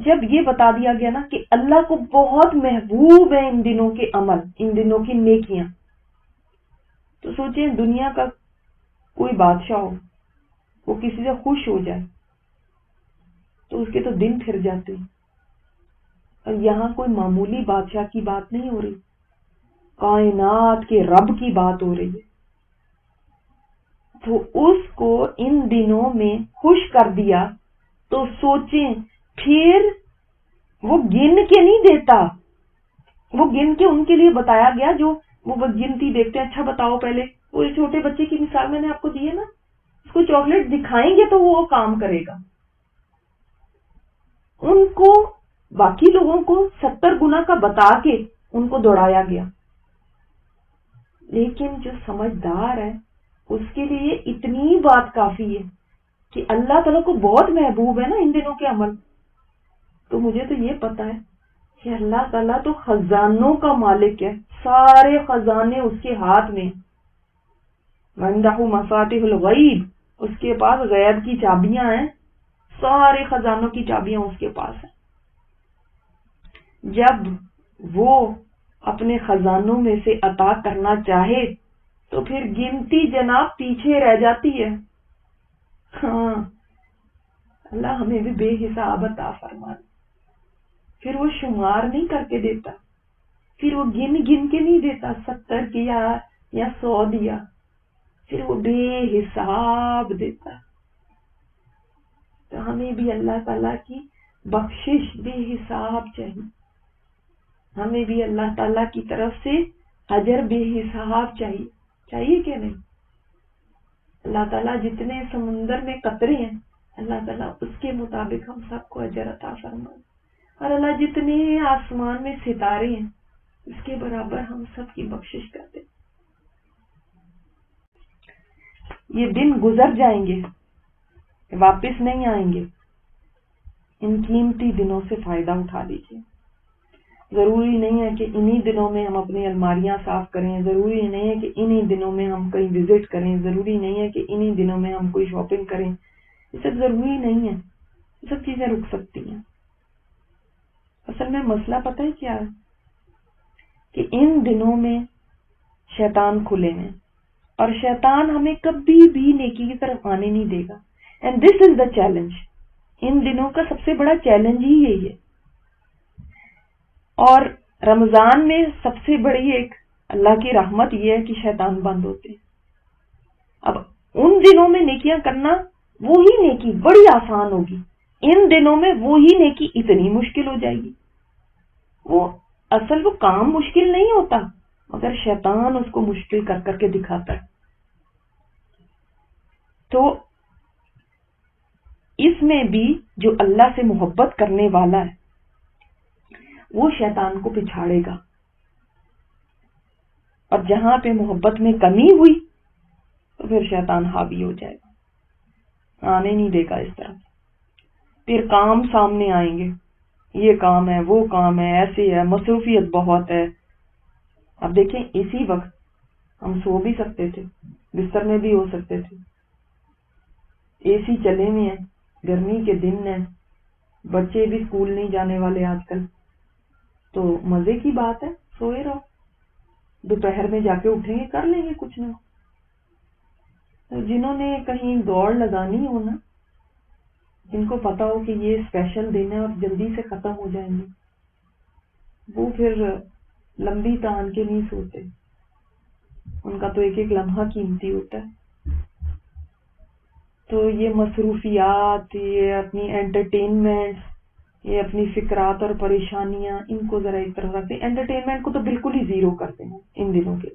جب یہ بتا دیا گیا نا کہ اللہ کو بہت محبوب ہے ان دنوں کے عمل، ان دنوں کی نیکیاں، تو سوچیں دنیا کا کوئی بادشاہ ہو، وہ کسی سے خوش ہو جائے تو اس کے تو دن پھر جاتے ہیں، اور یہاں کوئی معمولی بادشاہ کی بات نہیں ہو رہی، کائنات کے رب کی بات ہو رہی ہے، تو اس کو ان دنوں میں خوش کر دیا، تو سوچیں پھر وہ گن کے نہیں دیتا، وہ گن کے ان کے لیے بتایا گیا جو وہ گنتی دیکھتے ہیں. اچھا بتاؤ پہلے، وہ چھوٹے بچے کی مثال میں نے آپ کو دی ہے نا، اس کو چاکلیٹ دکھائیں گے تو وہ کام کرے گا. ان کو باقی لوگوں کو 70 گنا کا بتا کے ان کو دوڑایا گیا، لیکن جو سمجھدار ہے اس کے لیے اتنی بات کافی ہے کہ اللہ تعالیٰ کو بہت محبوب ہے نا ان دنوں کے عمل. تو مجھے تو یہ پتا ہے کہ اللہ تعالیٰ تو خزانوں کا مالک ہے، سارے خزانے اس کے ہاتھ میں، وَعِندَهُ مَفَاتِحُ الْغَیْبِ، اس کے پاس غیب کی چابیاں ہیں، سارے خزانوں کی چابیاں اس کے پاس ہیں. جب وہ اپنے خزانوں میں سے عطا کرنا چاہے تو پھر گنتی جناب پیچھے رہ جاتی ہے. ہاں اللہ ہمیں بھی بے حساب عطا فرمائے. پھر وہ شمار نہیں کر کے دیتا، پھر وہ گن کے نہیں دیتا 70 کیا یا 100 دیا، پھر وہ بے حساب دیتا. تو ہمیں بھی اللہ تعالیٰ کی بخشش بے حساب چاہیے، ہمیں بھی اللہ تعالیٰ کی طرف سے اجر بے حساب چاہیے کہ نہیں. اللہ تعالیٰ جتنے سمندر میں قطرے ہیں اللہ تعالیٰ اس کے مطابق ہم سب کو اجر عطا فرمائے، اور اللہ جتنے آسمان میں ستارے ہیں اس کے برابر ہم سب کی بخشش کرتے. یہ دن گزر جائیں گے، واپس نہیں آئیں گے، ان قیمتی دنوں سے فائدہ اٹھا لیجیے. ضروری نہیں ہے کہ انہی دنوں میں ہم اپنی الماریاں صاف کریں، ضروری نہیں ہے کہ انہی دنوں میں ہم کہیں وزٹ کریں، ضروری نہیں ہے کہ انہی دنوں میں ہم کوئی شاپنگ کریں. یہ سب ضروری نہیں ہے، یہ سب چیزیں رک سکتی ہیں. اصل میں مسئلہ پتہ ہے کیا ہے کہ ان دنوں میں شیطان کھلے ہیں، اور شیطان ہمیں کبھی بھی نیکی کی طرف آنے نہیں دے گا. And this is the challenge. ان دنوں کا سب سے بڑا چیلنج ہی یہی ہے. اور رمضان میں سب سے بڑی ایک اللہ کی رحمت یہ ہے کہ شیطان بند ہوتے ہیں. اب ان دنوں میں نیکیاں کرنا، وہی نیکی بڑی آسان ہوگی، ان دنوں میں وہی نیکی اتنی مشکل ہو جائے گی. وہ کام مشکل نہیں ہوتا، مگر شیطان اس کو مشکل کر کر کے دکھاتا ہے. تو اس میں بھی جو اللہ سے محبت کرنے والا ہے وہ شیطان کو پچھاڑے گا، اور جہاں پہ محبت میں کمی ہوئی تو پھر شیطان حاوی ہو جائے گا، آنے نہیں دے گا اس طرح. پھر کام سامنے آئیں گے، یہ کام ہے، وہ کام ہے، ایسے ہے، مصروفیت بہت ہے. اب دیکھیں اسی وقت ہم سو بھی سکتے تھے، بستر میں بھی ہو سکتے تھے، اے سی چلے ہوئے ہیں، گرمی کے دن ہیں، بچے بھی اسکول نہیں جانے والے آج کل، تو مزے کی بات ہے، سوئے رہو، دوپہر میں جا کے اٹھیں گے کر لیں گے کچھ نہ. جنہوں نے کہیں دوڑ لگانی ہو نا، جن کو پتا ہو کہ یہ اسپیشل دن ہے اور جلدی سے ختم ہو جائیں گے، وہ پھر لمبی تان کے نہیں سوتے، ان کا تو ایک ایک لمحہ قیمتی ہوتا ہے. تو یہ مصروفیات، یہ اپنی انٹرٹینمنٹ، یہ اپنی فکرات اور پریشانیاں، ان کو ذرا ایک طرف رکھتے ہیں. انٹرٹینمنٹ کو تو بالکل ہی زیرو کرتے ہیں ان دنوں کے.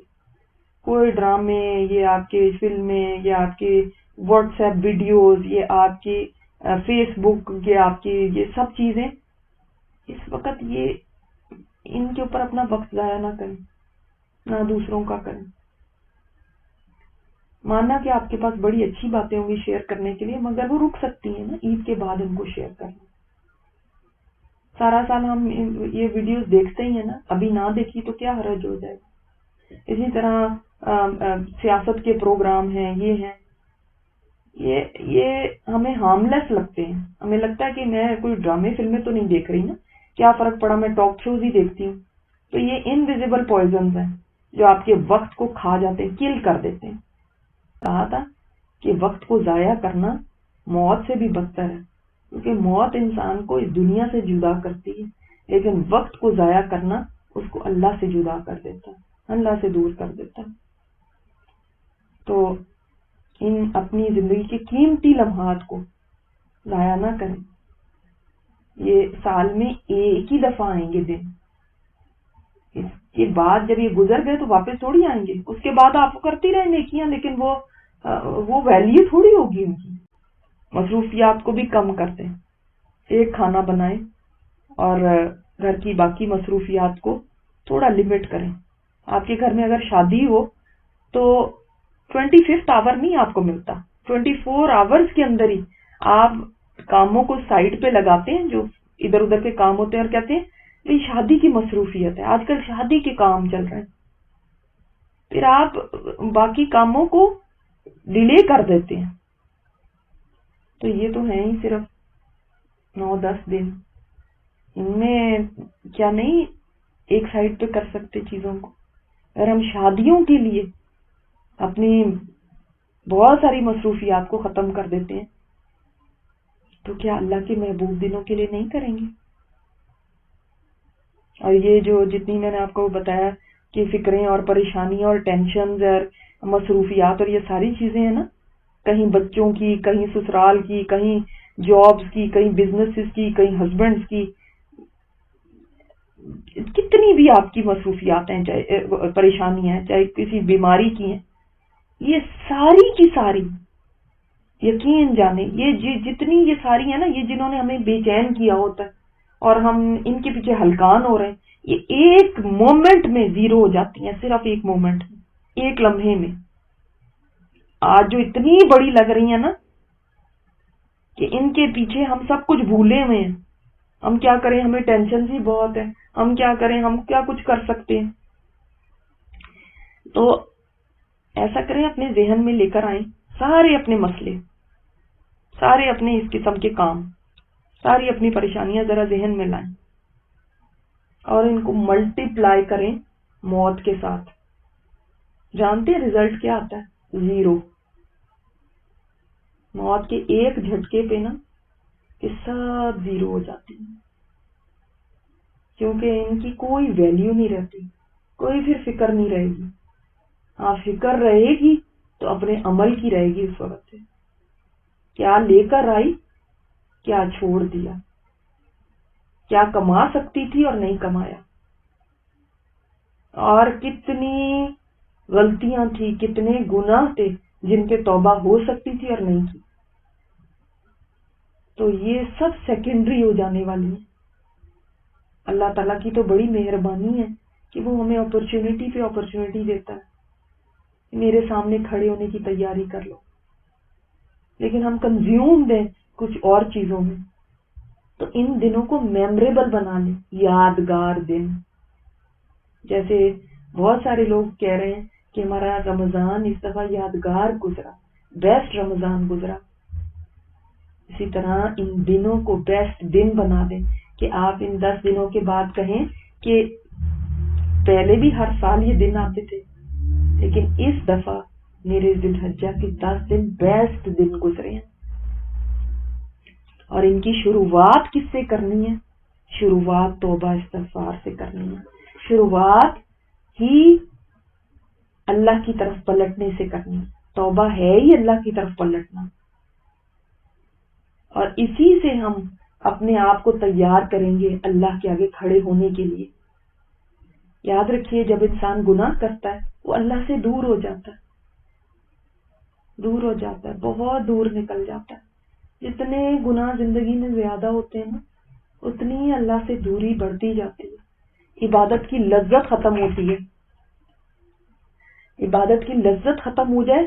کوئی ڈرامے، یہ آپ کے فلمیں، یہ آپ کے واٹس ایپ ویڈیوز، یہ آپ کی فیس بک، یہ آپ کی یہ سب چیزیں اس وقت یہ ان کے اوپر اپنا وقت ضائع نہ کریں، نہ دوسروں کا کریں. ماننا کہ آپ کے پاس بڑی اچھی باتیں ہوں گی شیئر کرنے کے لیے، مگر وہ رک سکتی ہیں نا، عید کے بعد ان کو شیئر کرنا. سارا سال ہم یہ ویڈیوز دیکھتے ہی ہیں نا، ابھی نہ دیکھی تو کیا حرج ہو جائے گا. اسی طرح سیاست کے پروگرام ہیں، یہ ہیں، یہ ہمیں ہارملیس لگتے ہیں. ہمیں لگتا ہے کہ میں کوئی ڈرامے فلمیں تو نہیں دیکھ رہی نا, کیا فرق پڑا, میں ٹاک شوز ہی دیکھتی ہوں. تو یہ انویزیبل پوائزنز ہیں جو آپ کے وقت کو کھا جاتے ہیں, کل کر دیتے ہیں. کہا تھا کہ وقت کو ضائع کرنا موت سے بھی بدتر ہے, کیونکہ موت انسان کو اس دنیا سے جدا کرتی ہے, لیکن وقت کو ضائع کرنا اس کو اللہ سے جدا کر دیتا ہے, اللہ سے دور کر دیتا ہے. تو ان اپنی زندگی کے قیمتی لمحات کو ضائع نہ کریں. یہ سال میں ایک ہی دفعہ آئیں گے دن, اس کے بعد جب یہ گزر گئے تو واپس تھوڑی آئیں گے. اس کے بعد آپ کرتی رہیں نیکیاں, لیکن وہ ویلیو تھوڑی ہوگی ان کی. مصروفیات کو بھی کم کر دیں, ایک کھانا بنائیں اور گھر کی باقی مصروفیات کو تھوڑا لمٹ کریں. آپ کے گھر میں اگر شادی ہو تو 25th آور نہیں آپ کو ملتا, 24 آورز کے اندر ہی آپ کاموں کو سائڈ پہ لگاتے ہیں جو ادھر ادھر کے کام ہوتے ہیں, اور کہتے ہیں یہ شادی کی مصروفیت ہے, آج کل شادی کے کام چل رہے ہیں. پھر آپ باقی کاموں کو ڈیلے کر دیتے ہیں. تو یہ تو ہیں ہی صرف 9-10 دن, ان میں کیا نہیں ایک سائڈ پہ کر سکتے چیزوں کو. اگر ہم شادیوں کے لیے اپنی بہت ساری مصروفیات کو ختم کر دیتے ہیں تو کیا اللہ کے محبوب دنوں کے لیے نہیں کریں گے؟ اور یہ جو جتنی میں نے آپ کو بتایا کہ فکریں اور پریشانیاں اور ٹینشنز اور مصروفیات اور یہ ساری چیزیں ہیں نا, کہیں بچوں کی, کہیں سسرال کی, کہیں جابز کی, کہیں بزنسز کی, کہیں ہسبینڈز کی, کتنی بھی آپ کی مصروفیات ہیں, چاہے پریشانیاں ہیں, چاہے کسی بیماری کی ہیں, یہ ساری کی ساری یقین جانے یہ جتنی یہ ساری ہیں نا, یہ جنہوں نے ہمیں بے چین کیا ہوتا ہے اور ہم ان کے پیچھے ہلکان ہو رہے ہیں, یہ ایک مومنٹ میں زیرو ہو جاتی ہیں, صرف ایک مومنٹ میں, ایک لمحے میں. آج جو اتنی بڑی لگ رہی ہیں نا کہ ان کے پیچھے ہم سب کچھ بھولے ہوئے ہیں. ہم کیا کریں, ہمیں ٹینشن ہی بہت ہے, ہم کیا کریں, ہم کیا کچھ کر سکتے ہیں. تو ایسا کریں, اپنے ذہن میں لے کر آئیں سارے اپنے مسئلے, سارے اپنے اس قسم کے کام, ساری اپنی پریشانیاں ذرا ذہن میں لائیں اور ان کو ملٹی پلائی کریں موت کے ساتھ. جانتے ہیں رزلٹ کیا آتا ہے؟ 0. موت کے ایک جھٹکے پہ نا یہ سب 0 ہو جاتے ہیں, کیونکہ ان کی کوئی ویلیو نہیں رہتی, کوئی پھر فکر نہیں رہے گی. ہاں فکر رہے گی تو اپنے عمل کی رہے گی. اس وقت سے کیا لے کر آئی, کیا چھوڑ دیا, کیا کما سکتی تھی اور نہیں کمایا, اور کتنی غلطیاں تھی, کتنے گناہ تھے جن کے توبہ ہو سکتی تھی اور نہیں کی. تو یہ سب سیکنڈری ہو جانے والی ہیں. اللہ تعالیٰ کی تو بڑی مہربانی ہے کہ وہ ہمیں اپرچونٹی پہ اپرچونٹی دیتا ہے, میرے سامنے کھڑے ہونے کی تیاری کر لو, لیکن ہم کنزیوم دیں کچھ اور چیزوں میں. تو ان دنوں کو میموریبل بنا لیں, یادگار دن. جیسے بہت سارے لوگ کہہ رہے ہیں کہ ہمارا رمضان اس دفعہ یادگار گزرا, بیسٹ رمضان گزرا. اسی طرح ان دنوں کو بیسٹ دن بنا دیں کہ آپ ان 10 دنوں کے بعد کہیں کہ پہلے بھی ہر سال یہ دن آتے تھے, لیکن اس دفعہ میرے ذی الحجہ کے 10 دن بیسٹ دن گزرے ہیں. اور ان کی شروعات کس سے کرنی ہے؟ شروعات توبہ استغفار سے کرنی ہے. شروعات ہی اللہ کی طرف پلٹنے سے کرنی ہے. توبہ ہے ہی اللہ کی طرف پلٹنا, اور اسی سے ہم اپنے آپ کو تیار کریں گے اللہ کے آگے کھڑے ہونے کے لیے. یاد رکھیے, جب انسان گناہ کرتا ہے وہ اللہ سے دور ہو جاتا ہے, دور ہو جاتا ہے, بہت دور نکل جاتا ہے. جتنے گناہ زندگی میں زیادہ ہوتے ہیں نا, اتنی ہی اللہ سے دوری بڑھتی جاتی ہے. عبادت کی لذت ختم ہوتی ہے. عبادت کی لذت ختم ہو جائے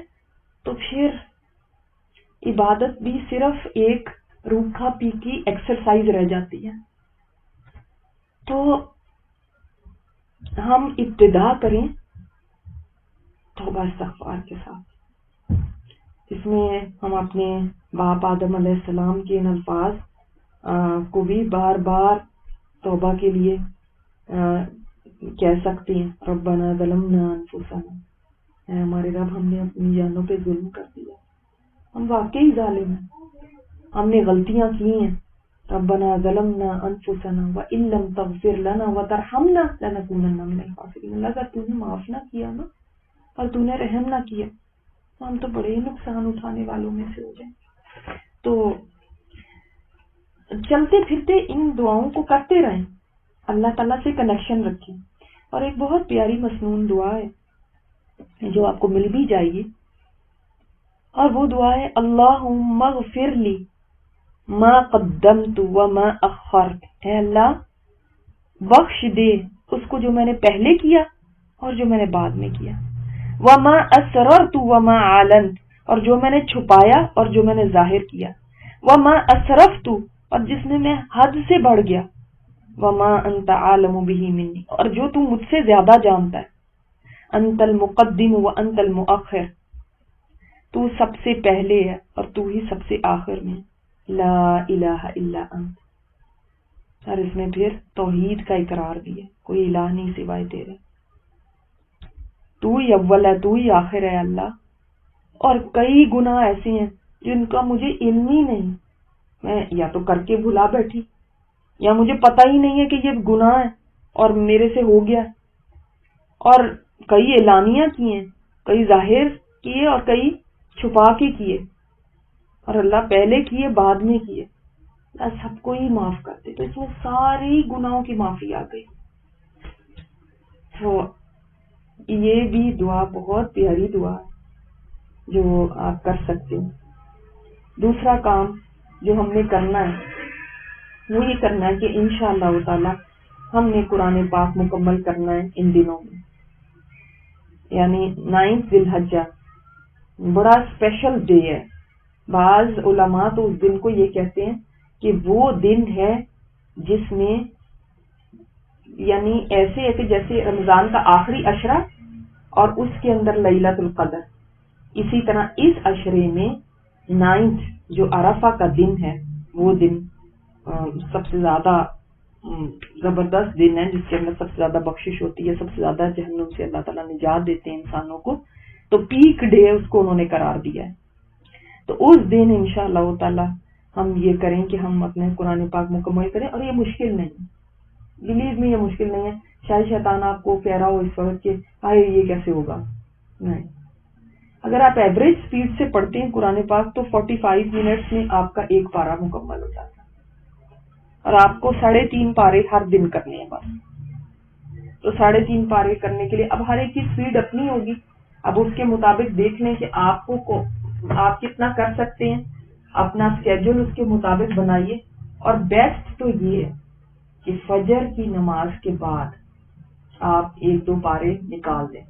تو پھر عبادت بھی صرف ایک روکھا پھیکی ایکسرسائز رہ جاتی ہے. تو ہم ابتدا کریں توبہ استغفار کے ساتھ. اس میں ہم اپنے باپ آدم علیہ السلام کے ان الفاظ کو بھی بار بار توبہ کے لیے کہہ سکتے ہیں، ربنا ظلمنا انفسنا، اے ہمارے رب ہم نے اپنی جانوں پہ ظلم کر دیا، ہم واقعی ظالم ہیں، ہم نے غلطیاں کی ہیں، ربنا ظلمنا انفسنا وان لم تغفر لنا وترحمنا لنکونن من الخاسرین۔ اللہ اگر تو نے معاف نہ کیا نا اور تو نے رحم نہ کیا تو ہم تو بڑے ہی نقصان اٹھانے والوں میں سے ہو جائیں۔ تو چلتے پھرتے ان دعاؤں کو کرتے رہیں، اللہ تعالیٰ سے کنیکشن رکھیں۔ اور ایک بہت پیاری مسنون دعا ہے جو آپ کو مل بھی جائے گی، اور وہ دعا ہے اللہم اغفر لی ما قدمت وما اخرت، اے اللہ بخش دے اس کو جو میں نے پہلے کیا اور جو میں نے بعد میں کیا، وما اسررت وما اعلنت، اور جو میں نے چھپایا اور جو میں نے ظاہر کیا، وما اسرفت، اور جس میں میں حد سے بڑھ گیا، وما انت عالم به منی، اور جو تو مجھ سے زیادہ جانتا ہے، انت المقدم وانت المؤخر، تو سب سے پہلے ہے اور تو ہی سب سے آخر میں، لا الہ الا انت، اور اس میں پھر توحید کا اقرار بھی ہے، کوئی الہ نہیں سوائے تیرے، تو ہی اول ہے، تو ہی آخر ہے اللہ۔ اور کئی گناہ ایسے ہیں جن کا مجھے علم ہی نہیں، میں یا تو کر کے بھلا بیٹھی یا مجھے پتہ ہی نہیں ہے کہ یہ گناہ ہے اور میرے سے ہو گیا، اور کئی اعلانیہ کیے ہیں، کئی ظاہر کیے اور کئی چھپا کے کیے، اور اللہ پہلے کیے بعد میں کیے، اللہ سب کو ہی معاف کرتے، تو اس میں ساری گناہوں کی معافی آ گئی۔ تو یہ بھی دعا بہت پیاری دعا ہے جو آپ کر سکتے ہیں۔ دوسرا کام جو ہم نے کرنا ہے وہ یہ کرنا ہے کہ انشاءاللہ تعالی ہم نے قرآن پاک مکمل کرنا ہے ان دنوں میں، یعنی 9 ذی الحجہ بڑا اسپیشل ڈے ہے۔ بعض علماء تو اس دن کو یہ کہتے ہیں کہ وہ دن ہے جس میں یعنی ایسے ہے کہ جیسے رمضان کا آخری عشرہ اور اس کے اندر لیلۃ القدر، اسی طرح اس عشرے میں 9 جو عرفہ کا دن ہے وہ دن سب سے زیادہ زبردست دن ہے، جس کے اندر سب سے زیادہ بخشش ہوتی ہے، سب سے زیادہ جہنم سے اللہ تعالیٰ نجات دیتے ہیں انسانوں کو، تو پیک ڈے اس کو انہوں نے قرار دیا ہے۔ تو اس دن انشاءاللہ تعالی ہم یہ کریں کہ ہم اپنے قرآن پاک مکمل کریں، اور یہ مشکل نہیں، بلیو میں یہ مشکل نہیں ہے۔ شاید شیطان آپ کو کہہ رہا ہو اس وقت کہ آئے یہ کیسے ہوگا، نہیں، اگر آپ ایوریج سپیڈ سے پڑھتے ہیں قرآن پاک تو 45 منٹس میں آپ کا ایک پارہ مکمل ہو جاتا ہے، اور آپ کو 3.5 پارے ہر دن کرنے ہیں بس۔ تو 3.5 پارے کرنے کے لیے اب ہر ایک کی سپیڈ اپنی ہوگی، اب اس کے مطابق دیکھ لیں کہ آپ کتنا کر سکتے ہیں، اپنا اسکیڈول اس کے مطابق بنائیے، اور بیسٹ تو یہ ہے کہ فجر کی نماز کے بعد آپ 1-2 پارے نکال دیں،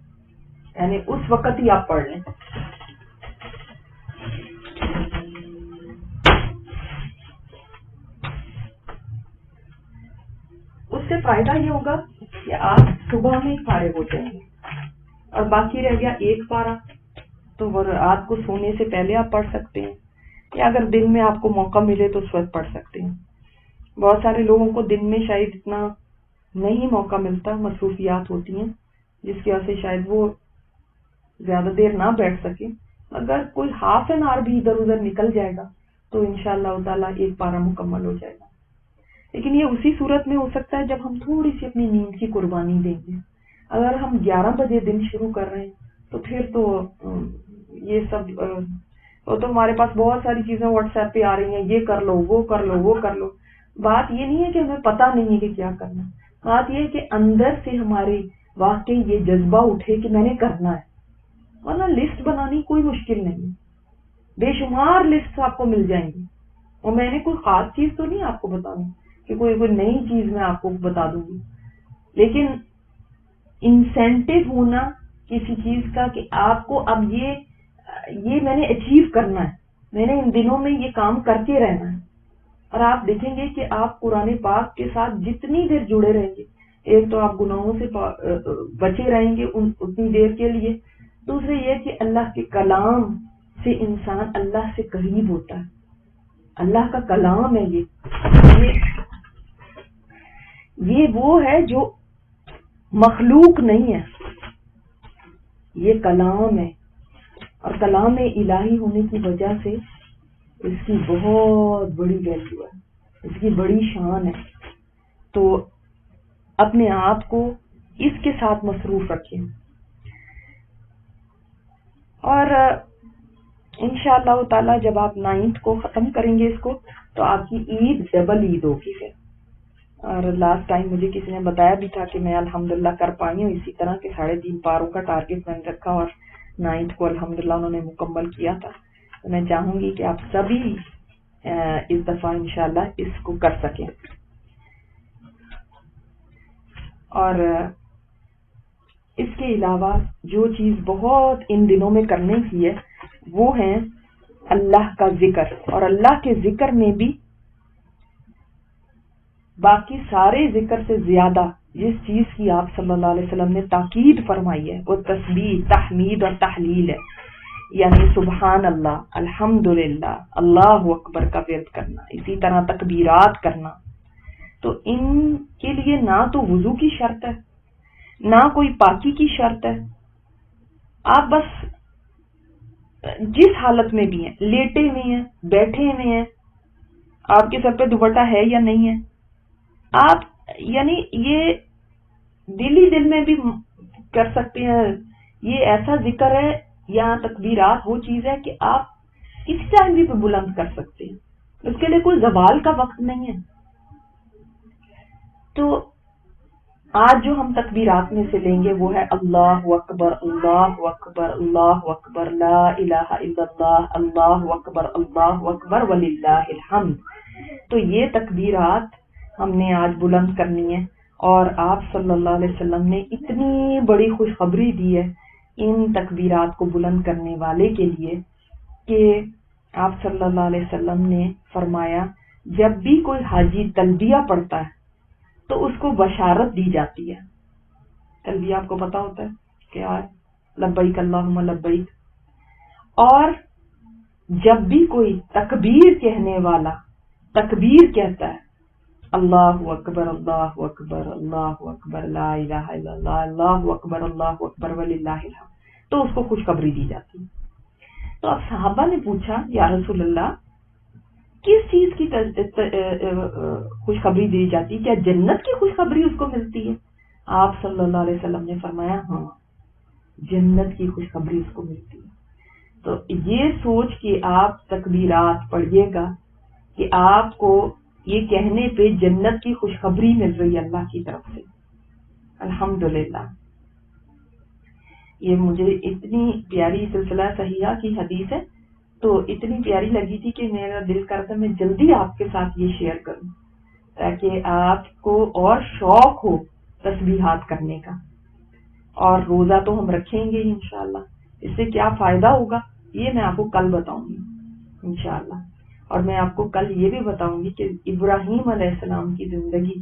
یعنی اس وقت ہی آپ پڑھ لیں۔ اس سے فائدہ یہ ہوگا کہ آپ صبح میں فارغ ہو جائیں گے، اور باقی رہ گیا 1 پارہ تو وہ رات کو سونے سے پہلے آپ پڑھ سکتے ہیں، یا اگر دن میں آپ کو موقع ملے تو اس وقت پڑھ سکتے ہیں۔ بہت سارے لوگوں کو دن میں شاید اتنا نہیں موقع ملتا، مصروفیات ہوتی ہیں جس کی وجہ سے شاید وہ زیادہ دیر نہ بیٹھ سکے، اگر کوئی ½ این آور بھی ادھر ادھر نکل جائے گا تو انشاءاللہ تعالیٰ 1 پارہ مکمل ہو جائے گا۔ لیکن یہ اسی صورت میں ہو سکتا ہے جب ہم تھوڑی سی اپنی نیند کی قربانی دیں گے۔ اگر ہم 11 بجے دن شروع کر رہے ہیں تو پھر تو یہ سب تو ہمارے پاس بہت ساری چیزیں واٹس ایپ پہ آ رہی ہیں، یہ کر لو، وہ کر لو، وہ کر لو۔ بات یہ نہیں ہے کہ ہمیں پتہ نہیں ہے کہ کیا کرنا، بات یہ ہے کہ اندر سے ہمارے واقعی یہ جذبہ اٹھے کہ میں نے کرنا ہے، ورنہ لسٹ بنانی کوئی مشکل نہیں، بے شمار لسٹ آپ کو مل جائیں گی، اور میں نے کوئی خاص چیز تو نہیں آپ کو بتاؤں کہ کوئی نئی چیز میں آپ کو بتا دوں گی، لیکن انسینٹو ہونا کسی چیز کا کہ آپ کو اب یہ میں نے اچیو کرنا ہے، میں نے ان دنوں میں یہ کام کر کے رہنا ہے، اور آپ دیکھیں گے کہ آپ قرآن پاک کے ساتھ جتنی دیر جڑے رہیں گے، ایک تو آپ گناہوں سے بچے رہیں گے اتنی دیر کے لیے، دوسرے یہ کہ اللہ کے کلام سے انسان اللہ سے قریب ہوتا ہے. اللہ کا کلام ہے یہ وہ ہے جو مخلوق نہیں ہے، یہ کلام ہے. اور کلام الہی ہونے کی وجہ سے اس کی بہت بڑی ویلیو ہے، اس کی بڑی شان ہے. تو اپنے آپ کو اس کے ساتھ مصروف رکھیں، اور انشاءاللہ تعالی جب آپ 9 کو ختم کریں گے اس کو، تو آپ کی عید ڈبل عید ہوگی پھر. اور لاسٹ ٹائم مجھے کسی نے بتایا بھی تھا کہ میں الحمدللہ کر پائی ہوں اسی طرح کے 3.5 پاروں کا ٹارگٹ میں نے رکھا، اور 9 کو الحمدللہ انہوں نے مکمل کیا تھا. تو میں چاہوں گی کہ آپ سبھی اس دفعہ انشاءاللہ اس کو کر سکیں. اور اس کے علاوہ جو چیز بہت ان دنوں میں کرنے کی ہے وہ ہے اللہ کا ذکر. اور اللہ کے ذکر میں بھی باقی سارے ذکر سے زیادہ جس چیز کی آپ صلی اللہ علیہ وسلم نے تاکید فرمائی ہے وہ تسبیح، تحمید اور تحلیل ہے. یعنی سبحان اللہ، الحمدللہ، اللہ اکبر کا ورد کرنا، اسی طرح تکبیرات کرنا. تو ان کے لیے نہ تو وضو کی شرط ہے، نہ کوئی پاکی کی شرط ہے. آپ بس جس حالت میں بھی ہیں، لیٹے ہوئے ہیں، بیٹھے ہوئے ہیں، آپ کے سر پہ دوپٹہ ہے یا نہیں ہے، آپ یعنی یہ دل ہی دل میں بھی کر سکتے ہیں. یہ ایسا ذکر ہے یا تکبیرات وہ چیز ہے کہ آپ کسی ٹائم بھی بلند کر سکتے ہیں، اس کے لیے کوئی زوال کا وقت نہیں ہے. تو آج جو ہم تکبیرات میں سے لیں گے وہ ہے اللہ اکبر، اللہ اکبر، اللہ اکبر، لا الہ الا اللہ، اللہ اکبر وللہ الحمد. تو یہ تکبیرات ہم نے آج بلند کرنی ہے. اور آپ صلی اللہ علیہ وسلم نے اتنی بڑی خوشخبری دی ہے ان تکبیرات کو بلند کرنے والے کے لیے کہ آپ صلی اللہ علیہ وسلم نے فرمایا جب بھی کوئی حاجی تلبیہ پڑھتا ہے تو اس کو بشارت دی جاتی ہے. تلبیہ آپ کو پتا ہوتا ہے کیا ہے؟ لبیک اللہم لبیک. اور جب بھی کوئی تکبیر کہنے والا تکبیر کہتا ہے، اللہ اکبر، اللہ اکبر، اللہ اکبر، لا الہ الا اللہ، اللہ اکبر وللہ الحمد، تو اس کو خوشخبری دی جاتی ہے. تو اب صحابہ نے پوچھا یا رسول اللہ کس چیز کی خوشخبری دی جاتی، کیا جنت کی خوشخبری اس کو ملتی ہے؟ آپ صلی اللہ علیہ وسلم نے فرمایا ہاں، جنت کی خوشخبری اس کو ملتی ہے. تو یہ سوچ کے آپ تکبیرات پڑھیے گا کہ آپ کو یہ کہنے پہ جنت کی خوشخبری مل رہی ہے اللہ کی طرف سے. الحمدللہ. یہ مجھے اتنی پیاری سلسلہ صحیحہ کی حدیث ہے تو اتنی پیاری لگی تھی کہ میرا دل کرتا میں جلدی آپ کے ساتھ یہ شیئر کروں تاکہ آپ کو اور شوق ہو تسبیحات کرنے کا. اور روزہ تو ہم رکھیں گے انشاءاللہ. اس سے کیا فائدہ ہوگا یہ میں آپ کو کل بتاؤں گی انشاءاللہ. اور میں آپ کو کل یہ بھی بتاؤں گی کہ ابراہیم علیہ السلام کی زندگی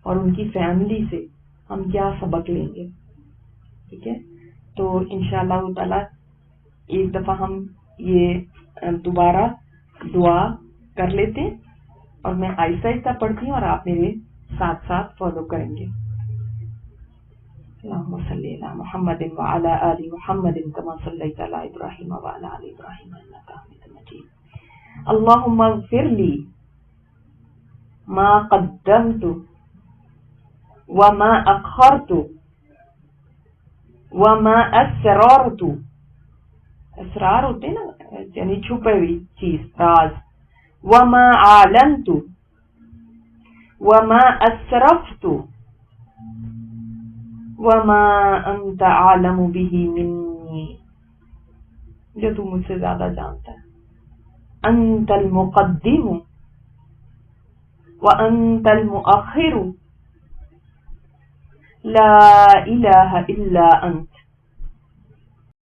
اور ان کی فیملی سے ہم کیا سبق لیں گے. ٹھیک ہے، تو انشاءاللہ تعالی ایک دفعہ ہم یہ دوبارہ دعا کر لیتے ہیں اور میں آہستہ آہستہ پڑھتی ہوں اور آپ میرے ساتھ ساتھ فالو کریں گے. اللهم صل على محمد وعلى آل محمد كما صليت على إبراهيم وعلى آل إبراهيم إنك حميد مجيد. اللهم اغفر لي ما قدمت وما أخرت وما أسررت. اسرار ہوتے ہیں نا یعنی چھپے ہوئی چیز، راز. وما أعلنت وما أسرفت وما انت عالم به منی، جو تو مجھ سے زیادہ جانتا ہے. انت المقدم وانت المؤخر لا الہ الا انت